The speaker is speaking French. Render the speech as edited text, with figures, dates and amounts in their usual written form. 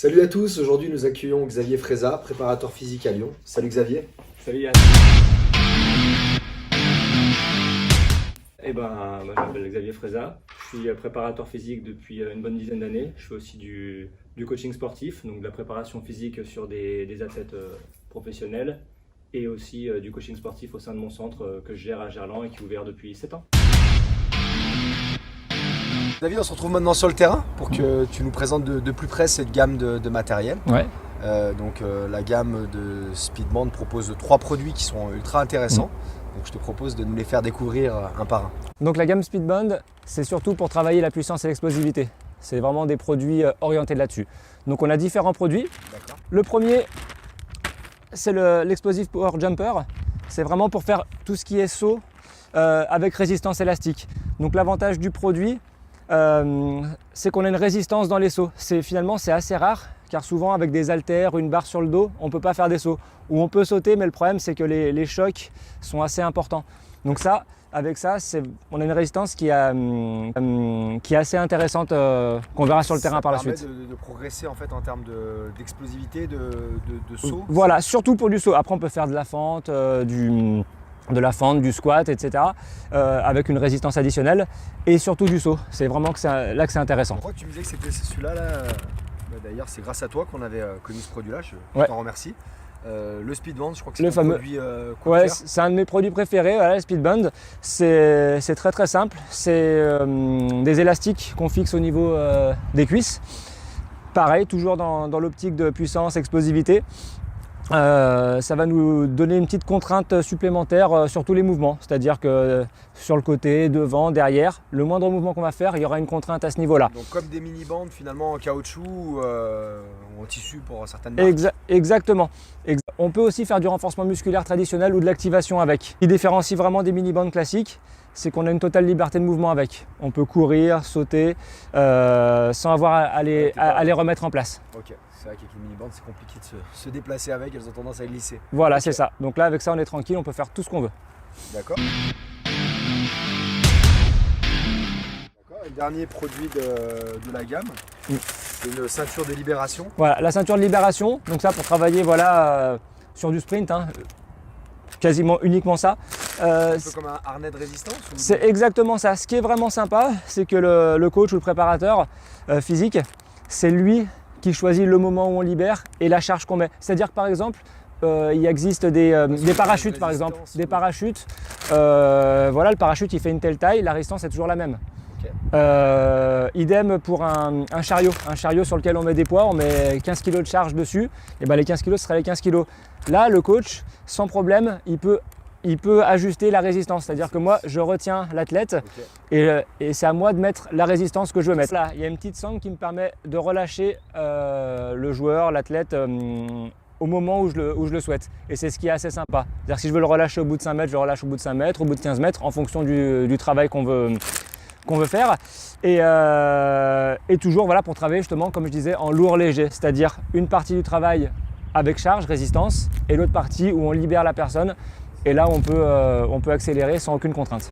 Salut à tous, aujourd'hui nous accueillons Xavier Freza, préparateur physique à Lyon. Salut Xavier. Salut Yann. Moi je m'appelle Xavier Freza, je suis préparateur physique depuis une bonne dizaine d'années. Je fais aussi du coaching sportif, donc de la préparation physique sur des athlètes professionnels et aussi du coaching sportif au sein de mon centre que je gère à Gerland et qui est ouvert depuis 7 ans. David, on se retrouve maintenant sur le terrain pour que tu nous présentes de plus près cette gamme de matériel. Ouais. La gamme de Speedband propose 3 produits qui sont ultra intéressants. Donc je te propose de nous les faire découvrir un par un. Donc la gamme Speedband, c'est surtout pour travailler la puissance et l'explosivité. C'est vraiment des produits orientés là-dessus. Donc on a différents produits. Le premier, c'est l'Explosive Power Jumper. C'est vraiment pour faire tout ce qui est saut avec résistance élastique. Donc l'avantage du produit, c'est qu'on a une résistance dans les sauts. Finalement c'est assez rare car souvent avec des haltères, une barre sur le dos, on ne peut pas faire des sauts. Ou on peut sauter mais le problème c'est que les chocs sont assez importants. Donc avec ça, on a une résistance qui est assez intéressante qu'on verra sur le terrain par la suite. Ça permet de progresser en fait en termes d'explosivité, de saut. Voilà, surtout pour du saut. Après on peut faire de la fente, du squat, etc. Avec une résistance additionnelle et surtout du saut. C'est vraiment là que c'est intéressant. Je crois que tu me disais que c'était celui-là. D'ailleurs, c'est grâce à toi qu'on avait connu ce produit-là. Je t'en remercie. Le Speedband, je crois que c'est un produit c'est un de mes produits préférés, voilà, le Speedband. C'est très très simple. C'est des élastiques qu'on fixe au niveau des cuisses. Pareil, toujours dans l'optique de puissance, explosivité. Ça va nous donner une petite contrainte supplémentaire sur tous les mouvements, c'est-à-dire que sur le côté, devant, derrière, le moindre mouvement qu'on va faire, il y aura une contrainte à ce niveau-là. Donc comme des mini-bandes finalement en caoutchouc ou en tissu pour certaines marques. Exactement. On peut aussi faire du renforcement musculaire traditionnel ou de l'activation avec. Ce qui différencie vraiment des mini-bandes classiques, c'est qu'on a une totale liberté de mouvement avec. On peut courir, sauter, sans avoir à les remettre en place. Ok. C'est vrai qu'avec les mini-bandes, c'est compliqué de se déplacer avec, elles ont tendance à glisser. Voilà, c'est ça. Donc là, avec ça, on est tranquille, on peut faire tout ce qu'on veut. D'accord. Le dernier produit de la gamme, c'est une ceinture de libération. Voilà, la ceinture de libération. Donc ça, pour travailler sur du sprint, quasiment uniquement ça. Un peu comme un harnais de résistance C'est exactement ça. Ce qui est vraiment sympa, c'est que le coach ou le préparateur physique, c'est lui qui choisit le moment où on libère et la charge qu'on met. C'est-à-dire que par exemple, il existe des parachutes par exemple. Des parachutes, le parachute il fait une telle taille, la résistance est toujours la même. Okay. Idem pour un chariot sur lequel on met des poids, on met 15 kg de charge dessus, et les 15 kg seraient les 15 kg. Là, le coach, sans problème, il peut ajuster la résistance, c'est-à-dire que moi je retiens l'athlète et c'est à moi de mettre la résistance que je veux mettre. Là, il y a une petite sangle qui me permet de relâcher le joueur, l'athlète au moment où je le souhaite. Et c'est ce qui est assez sympa. C'est-à-dire que si je veux le relâcher au bout de 5 mètres, je le relâche au bout de 5 mètres, au bout de 15 mètres, en fonction du travail qu'on veut faire. Et toujours pour travailler justement, comme je disais, en lourd léger, c'est-à-dire une partie du travail avec charge, résistance, et l'autre partie où on libère la personne. Et là, on peut accélérer sans aucune contrainte.